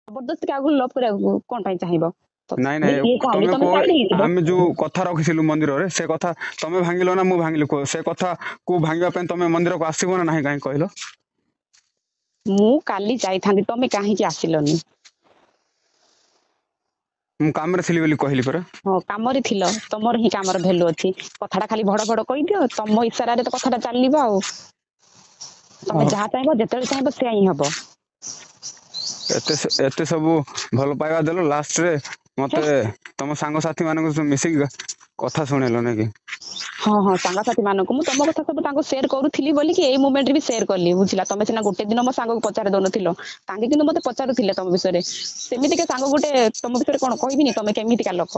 ଜବରଦସ୍ତି କାହାକୁ ଲଭ୍ କରିବାକୁ କଣ ପାଇଁ ଚାହିଁବ? ନାଇଁ ନାଇଁ ତମେ ଆମେ ଯୋଉ କଥା ରଖିଥିଲୁ ମନ୍ଦିରରେ ସେ କଥା ତମେ ଭାଙ୍ଗିଲ ନା ମୁଁ ଭାଙ୍ଗିଲି କୁହ? ସେ କଥା କୁ ଭାଙ୍ଗିବା ପାଇଁ ତମେ ମନ୍ଦିରକୁ ଆସିବ ନା ନାହିଁ କାହିଁ କହିଲ? ମୁଁ କାଲି ଯାଇଥାନ୍ତି, ତମେ କାହିଁକି ଆସିଲନି? ମୁଁ କାମରେ ଥିଲି ବୋଲି କହିଲି ପରା। ହଁ କାମରେ ଥିଲ, ତମର ହିଁ କାମର ଭ୍ୟାଲୁ ଅଛି। କଥାଟା ଖାଲି ଭଡ ଭଡ କହିଦିଅ, ତମ ଇଶାରାରେ ତ କଥାଟା ଚାଲିବ। ଆଉ ତମେ ଯାହା ଚାହିଁବ ଯେତେବେଳେ ଚାହିଁବ ସେୟା ହିଁ ହବ। ଏତେ ଏତେ ସବୁ ଭଲ ପାଇବା ଦେଲ, ଲାଷ୍ଟରେ ମତେ ତମ ସାଙ୍ଗସାଥି ମାନଙ୍କୁ ମିଶିକି କଥା ଶୁଣେଇଲ ନାଇଁ କି? ହଁ ହଁ ସାଙ୍ଗସାଥି ମାନଙ୍କୁ ମୁଁ ତମ କଥା ସବୁ ତାଙ୍କୁ ସେୟାର କରୁଥିଲି ବୋଲିକି ଏଇ ମୋମେଣ୍ଟରେ ବି ସେୟାର କଲି, ବୁଝିଲା? ତମେ ସିନା ଗୋଟେ ଦିନ ମୋ ସାଙ୍ଗକୁ ପଚାରି ଦଉନଥିଲ, ତାଙ୍କେ କିନ୍ତୁ ମତେ ପଚାରୁଥିଲେ ତମ ବିଷୟରେ। ସେମିତିକା ସାଙ୍ଗ ଗୋଟେ ତମ ବିଷୟରେ କଣ କହିବିନି ତମେ କେମିତିକା ଲୋକ?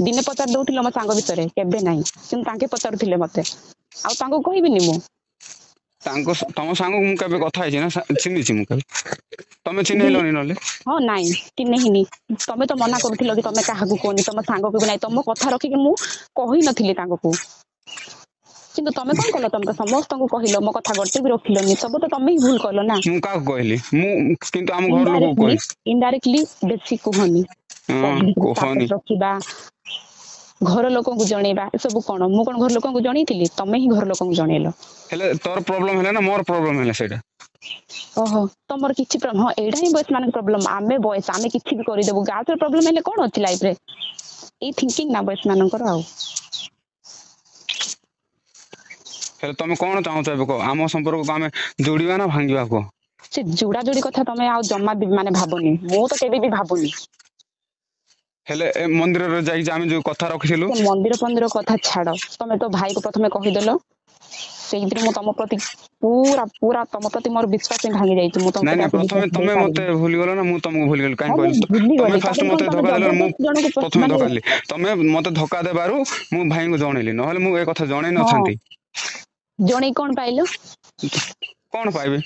ଦିନେ ପଚାରି ଦଉଥିଲ ମୋ ସାଙ୍ଗ ବିଷୟରେ, କେବେ ନାହିଁ, କିନ୍ତୁ ତାଙ୍କେ ପଚାରୁଥିଲେ ମତେ, ଆଉ ତାଙ୍କୁ କହିବିନି ମୁଁ? ତମ ସାଙ୍ଗକୁ ମୁଁ କେବେ କଥା ହେଇଛି ନା ଚିହ୍ନିଛି ମୁଁ କେବେ? ତମେ ଚିହ୍ନେଇଲନି ନହେଲେ? ହଁ ନାଇଁ ଚିହ୍ନିନି। ତମେ ତ ମନା କରୁଥିଲ କି ତମେ କାହାକୁ କୁହନି, ତମ ସାଙ୍ଗକୁ ବି ନାହିଁ। ତମ କଥା ରଖିକି ମୁଁ କହିନଥିଲି ତାଙ୍କୁ, କିନ୍ତୁ ତମେ କଣ କଲ? ତମେ ତ ସମସ୍ତଙ୍କୁ କହିଲ, ମୋ କଥା ଗୋଟେ ବି ରଖିଲନି। ସବୁ ତ ତମେ ହିଁ ଭୁଲ କଲ ନା। ମୁଁ କାହାକୁ କହିଲି? ମୁଁ କିନ୍ତୁ ଆମ ଘର ଲୋକଙ୍କୁ ଇନଡାଇରେକ୍ଟଲି କହିଲି। ଇନଡାଇରେକ୍ଟଲି ବେଶୀ କୁହନି, ପବ୍ଲିକରେ କୁହନି। ଷ୍ଟାଟସ ରଖିବା, ଘର ଲୋକଙ୍କୁ ଜଣେଇବା, ଏସବୁ କଣ? ମୁଁ କଣ ଘର ଲୋକଙ୍କୁ ଜଣେଇଥିଲି? ତମେ ହିଁ ଘର ଲୋକଙ୍କୁ ଜଣେଇଲ। ହେଲେ ତୋର ପ୍ରୋବ୍ଲେମ ହେଲା ନା ମୋର ପ୍ରୋବ୍ଲେମ ହେଲା ସେଇଟା? ଓହୋ ତମର କିଛି ପ୍ରୋବ୍ଲେମ? ହଁ ଏଇଟା ହିଁ ବଏସ ମାନଙ୍କ ପ୍ରୋବ୍ଲେମ। ଆମେ ବଏସ ଆମେ କିଛି ବି କରିଦେବୁ। ଗାର୍ଲସ ର ପ୍ରୋବ୍ଲେମ ହେଲେ କଣ ଅଛି ଲାଇଫରେ? ଏଇ ଥିଙ୍କିଂ ନା ବଏସ ମାନଙ୍କର। ଆଉ ହେଲେ ତମେ କଣ ଚାହୁଁଛ ଏବେ କୁହ? ଆମ ସମ୍ପର୍କକୁ ଆମେ ଯୋଡିବା ନା ଭାଙ୍ଗିବା କୁହ? ସେ ଯୋଡା ଯୋଡି କଥା ତମେ ଆଉ ଜମା ବି ମାନେ ଭାବନି, ମୁଁ ତ କେବେ ବି ଭାବୁନି। ହେଲେ ଏ ମନ୍ଦିରରେ ଯାଇକି ଆମେ ଯୋଉ କଥା ରଖିଥିଲୁ, ସେ ମନ୍ଦିର ଫନ୍ଦିର କଥା ଛାଡ। ତମେ ତ ଭାଇକୁ ପ୍ରଥମେ କହିଦେଲ, ସେଇଥିରେ ମୁଁ ତମ ପ୍ରତି ପୁରା ପୁରା ତମ ପ୍ରତି ମୋର ବିଶ୍ୱାସ ହିଁ ଭାଙ୍ଗି ଯାଇଛି। ମୁଁ ତମ ନାଇଁ ପ୍ରତି ନାଇଁ ଆଉ ପ୍ରଥମେ ବିଶ୍ୱାସ ତମେ ମତେ ଦେଇପାରିବିନି। ଭୁଲିଗଲ ନା ମୁଁ ତମକୁ ଭୁଲିଗଲି? କାହିଁ ହଁ ମୁଁ କହିଲି? ତମେ ଭୁଲିଗଲି, ଫାଷ୍ଟ ତାପରେ କଣ ମତେ ତମେ ଧୋକା ଦେଲ, ମୁଁ ଜବରଦସ୍ତ ଜଣକୁ ପ୍ରଥମେ ମାନେ ଧୋକା ଦେଲି। ତମେ ମତେ ଧୋକା ଦେବାରୁ ମୁଁ ଭାଇଙ୍କୁ ଜଣେଇଲି, ନହେଲେ ମୁଁ ଏ କଥା ଜଣେଇ ହଁ ନଥାନ୍ତି। ଜଣେଇ କଣ ପାଇଲ? କଣ ପାଇବି?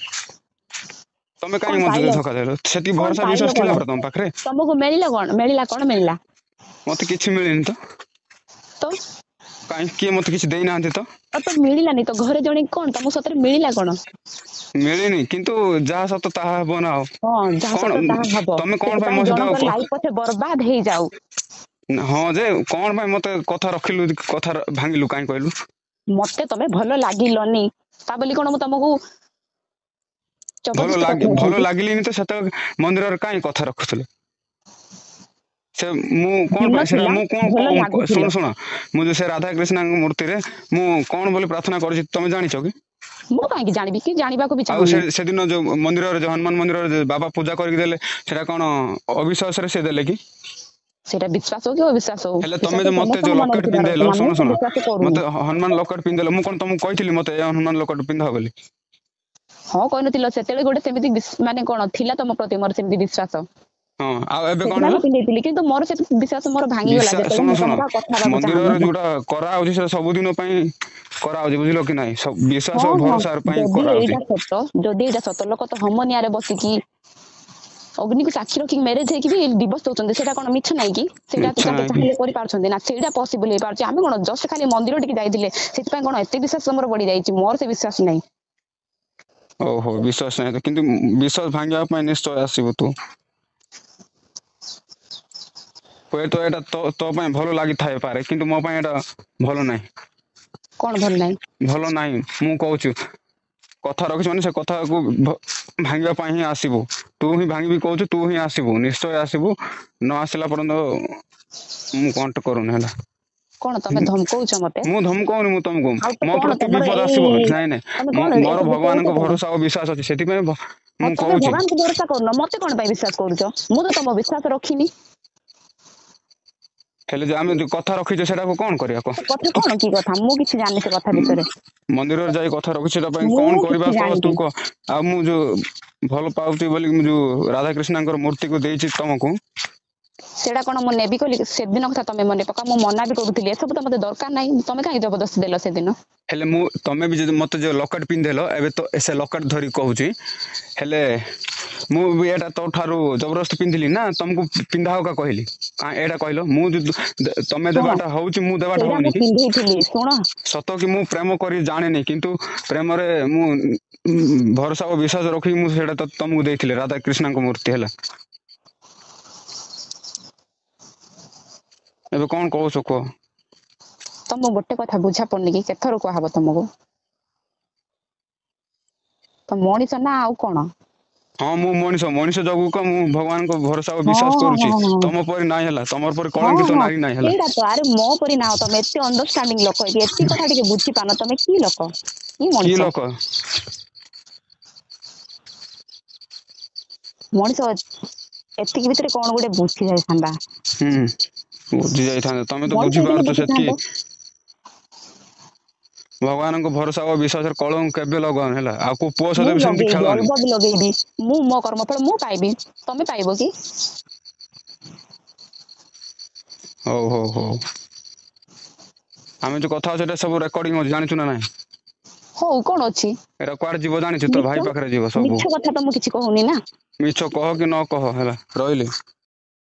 ତମେ କଣ କାହିଁକି ମତେ ପାଇଲ? ଧୋକା ଦେଲ? ସେତିକି କଣ ଭରସା ପାଇଲ ବିଶ୍ୱାସ କଣ? ଥିଲା ପରା ତମ ପାଖରେ। ତମକୁ ମିଳିଲା କଣ? ମିଳିଲା କଣ ମିଳିଲା? ମତେ କିଛି ମିଳିନି ତ। ତ କାହିଁ କିଏ ମତେ କିଛି ଦେଇନାହାନ୍ତି ତ। ଆଉ ତ ମିଳିଲାନି ତ ଘରେ ଜଣେଇକି କଣ ତମ ସତରେ ମିଳିଲା କଣ? ମିଳିନି, କିନ୍ତୁ ଯାହା ସତ ତାହା ହବ ନା ଆଉ। ହଁ ଯାହା କଣ ସତ ତାହା ହବ, ତମେ କଣ ପାଇଁ ମୋ ସେଥିପାଇଁ ଜଣଙ୍କ ସହିତ? ଲାଇଫ ପଛେ ବର୍ବାଦ ହେଇଯାଉ। ହଁ ଯେ କଣ ପାଇଁ ମତେ କଥା ରଖିଲୁ, କଥା ଭାଙ୍ଗିଲୁ କାହିଁ କହିଲୁ? ମତେ ତମେ ଭଲ ଲାଗିଲନି, ତା ବୋଲି କଣ ମୁଁ ତମକୁ ଜବରଦସ୍ତି କଥା ଭଲ ହେଇଥାନ୍ତି? ଲାଗିଲିନି ତ ସେତେବେଳେ ମନ୍ଦିରରେ କାହିଁ କଥା ରଖୁଥିଲୁ? ସେ ମୁଁ କଣ ଦିନ ପାଇଁ ସେଟା ଥିଲା ମୁଁ ଭଲ କଣ ଲାଗୁଥିଲ, ଶୁଣ ମୁଁ ଯୋଉ ସେ ରାଧାକୃଷ୍ଣଙ୍କ ମୂର୍ତ୍ତିରେ ମୁଁ କଣ ବୋଲି ପ୍ରାର୍ଥନା କରିଛି ତମେ ଜାଣିଛ କି? ମୁଁ କାହିଁକି ଜାଣିବି? କି ଜାଣିବାକୁ ବି ଆଉ ଚାହୁଁନି। ସେଦିନ ଯୋଉ ମନ୍ଦିରରେ ଯୋଉ ହନୁମାନ ମନ୍ଦିରରେ ବାବା ପୂଜା କରିକି ଦେଲେ, ସେଟା କଣ ଅବିଶ୍ୱାସରେ ସେ ଦେଲେ କି? ସେଇଟା ବିଶ୍ୱାସ ହଉ କି ଅବିଶ୍ୱାସ ହଉ, ହେଲେ ତମେ ବିଶ୍ୱାସ ଯୋଉ ମତେ ଯୋଉ ସମସ୍ତଙ୍କ ମନରେ ଲକେଟ ଥିବାର ପିନ୍ଧେଇଲ, ଅଛି ନା। ଶୁଣ ମୁଁ ତ ଶୁଣ ବିଶ୍ୱାସ କରୁନି। ମତେ ହନୁମାନ ଲକେଟ ପିନ୍ଧେଇଲ, ମୁଁ କଣ ତମକୁ କହିଥିଲି ମତେ ଏ ହନୁମାନ ଲକେଟ ପିନ୍ଧା ବୋଲି? ହଁ କହିନଥିଲ, ସେତେବେଳେ ଗୋଟେ ସେମିତି ମାନେ କଣ ଥିଲା ତମ ପ୍ରତି ମୋର ସେମିତି ବିଶ୍ୱାସ। ହଁ ଆଉ ଏବେ କଣ ସେଥିପାଇଁ ହେଲା? ମୁଁ ପିନ୍ଧେଇଥିଲି, କିନ୍ତୁ ମୋର ସେ ବିଶ୍ୱାସ ମୋର ଭାଙ୍ଗିଗଲା ଯେତେବେଳେ ମୁଁ ତମ ସହ କଥା ହେବାକୁ ମନ୍ଦିରରେ ଚାହିଁଲି। ଯୋଉଟା କରାହଉଛି ସେ ସବୁଦିନ ପାଇଁ କରାହଉଛି, ବୁଝିଲ କି ନାଇଁ? ବିଶ୍ୱାସ ହଁ ଓ ହଁ ଭରସା ପାଇଁ ଯଦି କରାହଉଛି। ଏଇଟା ସତ, ଯଦି ଏଇଟା ସତ, ଲୋକ ତ ହୋମ ନିଆଁରେ ବସିକି ଅଗ୍ନିକୁ ସାକ୍ଷୀ ରଖିକି ମ୍ୟାରେଜ ହେଇକି ବି ଡିଭୋର୍ସ ଦଉଛନ୍ତି, ସେଇଟା କଣ ମିଛ ନାଇଁ କି? ସେଇଟା ମିଛ ତାଙ୍କେ ନାହିଁ କି? ଚାହିଁଲେ କରିପାରୁଛନ୍ତି ନା, ସେଇଟା ପସିବଲ ହେଇପାରୁଛି। ଆମେ କଣ ଜଷ୍ଟ ଖାଲି ମନ୍ଦିର ଟିକେ ଯାଇଥିଲେ, ସେଥିପାଇଁ କଣ ଏତେ ବିଶ୍ୱାସ ତମର ବଢି ଯାଇଛି? ମୋର ସେ ବିଶ୍ୱାସ ନାହିଁ। ଓହୋ ବିଶ୍ୱାସ ନାହିଁ, କିନ୍ତୁ ବିଶ୍ୱାସ ଭାଙ୍ଗିବା ପାଇଁ ନିଶ୍ଚୟ ଆସିବୁ ତୁ। ହୁଏତ ଏଇଟା ତୋ ପାଇଁ ଭଲ ଲାଗିଥାଇପାରେ, କିନ୍ତୁ ମୋ ପାଇଁ ଏଇଟା ଭଲ ନାହିଁ। କଣ ଭଲ ନାହିଁ? ଭଲ ନାହିଁ ମୁଁ କହୁଛି। କଥା ରଖିଛୁ ମାନେ ସେ କଥାକୁ ଭାଙ୍ଗିବା ପାଇଁ ହିଁ ଆସିବୁ। ତୁ ହିଁ ଭାଙ୍ଗିବି କହୁଛୁ, ତୁ ହିଁ ଆସିବୁ, ନିଶ୍ଚୟ ଆସିବୁ। ନ ଆସିଲା ପର୍ଯ୍ୟନ୍ତ ମୁଁ କଣ୍ଟ କରୁନି ହେଲା। କଣ ତମେ ଧମକଉଛ ମତେ? ମୁଁ ଧମକଉନି ମୁଁ ତମକୁ, ଆଉ ତ ମୋ କଣ ପ୍ରତି ତମର ବିପଦ ଆସିବ। ଏଇ ନାଇଁ ତମେ ନାଇଁ କଣ ମୋର ଏସବୁ କହୁଛ ଭଗବାନଙ୍କ କଣ? ଭରସା ଓ ବିଶ୍ୱାସ ଅଛି, ସେଥିପାଇଁ ହଁ ମୁଁ ତମେ କହୁଛି। ଭଗବାନଙ୍କୁ ଭରସା କରୁନ, ମତେ କଣ ପାଇଁ ବିଶ୍ୱାସ କରୁଛ? ମୁଁ ତ ତମ ବିଶ୍ୱାସ ରଖିନି। ହେଲେ ଯେ ଆମେ ଯୋଉ କଥା ରଖିଛେ ସେଟାକୁ କଣ କରିବା କହ? ସେ କଥା କଣ କି କଥା? ମୁଁ କିଛି ଜାଣିନି ସେ କଥା ବିଷୟରେ। ମନ୍ଦିରରେ ଯାଇ କଥା ରଖୁଛି, ସେଟା ପାଇଁ କଣ ମୁଁ କରିବା କିଛି କହ ତୁ ଜାଣିନି। କହ? ଆଉ ମୁଁ ଯୋଉ ଭଲ ପାଉଛି ବୋଲି ମୁଁ ଯୋଉ ରାଧାକୃଷ୍ଣଙ୍କର ମୂର୍ତ୍ତିକୁ ଦେଇଛି ତମକୁ, ସେଇଟା କଣ ମୁଁ ନେବି କହିଲି? ସେଦିନ କଥା ତମେ ମନେ ପକା, ମୁଁ ମନା ବି କରୁଥିଲି ଏସବୁ ତ ମତେ ଦରକାର ନାହିଁ, ତମେ କାହିଁ ଜବରଦସ୍ତି ଦେଲ ସେଦିନ? ହେଲେ ମୁଁ ତମେ ବି ଯଦି ମତେ ଯୋଉ ଲକେଟ ପିନ୍ଧେଇଲ, ଏବେ ତ ସେ ଲକେଟ ଧରିକି କହୁଛି। ହେଲେ ମୁଁ ବି ଏଇଟା ତୋ ଠାରୁ ଜବରଦସ୍ତି ପିନ୍ଧିଲି ନା ତମକୁ ପିନ୍ଧା ହକା କହିଲି ଏଇଟା କହିଲ ମୁଁ ତମେ ଶୁଣ ଦେବାଟା ହଉଛି ମୁଁ ଦେବାଟା ସେଇଟା ହଉନି ମୁଁ କି ପିନ୍ଧେଇଥିଲି ଶୁଣ ସତ କି ମୁଁ ପ୍ରେମ କରି ଜାଣିନି କିନ୍ତୁ ପ୍ରେମରେ ମୁଁ ଭରସା ଓ ବିଶ୍ୱାସ ରଖିକି ମୁଁ ସେଇଟା ତମକୁ ଦେଇଥିଲି ରାଧାକୃଷ୍ଣଙ୍କ ମୂର୍ତ୍ତି ହେଲା। ଏବେ କଣ କହୁଛ କୁହ? ତମକୁ ଗୋଟେ କଥା ବୁଝା ପଡୁନି କି କେଥର କୁହାହବ ତମକୁ? ତ ମଣିଷ ନା ଆଉ କଣ? ହଁ ମୁଁ ମଣିଷ ଯୋଗୁ କ ମୁଁ ଭଗବାନଙ୍କ ଭରସା ଓ ହଁ ବିଶ୍ୱାସ ହଁ କରୁଛି ହଁ ହଁ ତମ ପରି ନାଇଁ ହେଲା ତମର ପରି ହଁ କଳଙ୍କିତ ହଁ ନାରୀ ନାଇଁ ହେଲା। ସେଇଟା ତ ଆରେ ମୋ ପରି ନା ତମେ ଏତେ ଅଣ୍ଡରଷ୍ଟାଣ୍ଡିଂ ଲୋକ ହେଇକି ଏତିକି କଥା ଟିକେ ବୁଝିପାରୁନ ତମେ କି ଲୋକ କି କି ମଣିଷ? ଲୋକ? ମଣିଷ ଏତିକି ଭିତରେ କଣ ଗୋଟେ ବୁଝି ଯାଇଥାନ୍ତା। ବୁଝି ଯାଇଥାନ୍ତେ ତମେ ତ ମଣିଷ ହେଇଥିଲେ ବୁଝିପାରୁଛ ବୁଝିଥାନ୍ତ। ସେତିକି। ଭଗବାନଙ୍କ ଭରସା ଓ ବିଶ୍ୱାସରେ କଳଙ୍କ କେବେ ଲଗାଅନି ହେଲା ଆଉ କୋଉ ପୁଅ ମୁଁ ସହିତ ବି ସେମିତି ଲଗେଇବି ଖେଳନି। ଅଲଗା ବି ଲଗେଇବି ମୁଁ ମୋ କର୍ମଫଳ ମୁଁ ପାଇବି ତମେ ପାଇବ କି? ହଉ ଆମେ ଯୋଉ କଥା ହଉଛେ ଏଟା ସବୁ ରେକର୍ଡିଂ ଅଛି ଜାଣିଛୁ ନା ନାଇଁ? ହଉ କଣ ଅଛି ଏଟା କୁଆଡେ ଯିବ ଜାଣିଛୁ? ତୋ ମିଛ ଭାଇ ପାଖରେ ଯିବ ସବୁ। ମିଛ କଥା ତ ମୁଁ କିଛି କହୁନି ନା। ମିଛ କହ କି ନ କହ ହେଲା ରହିଲି।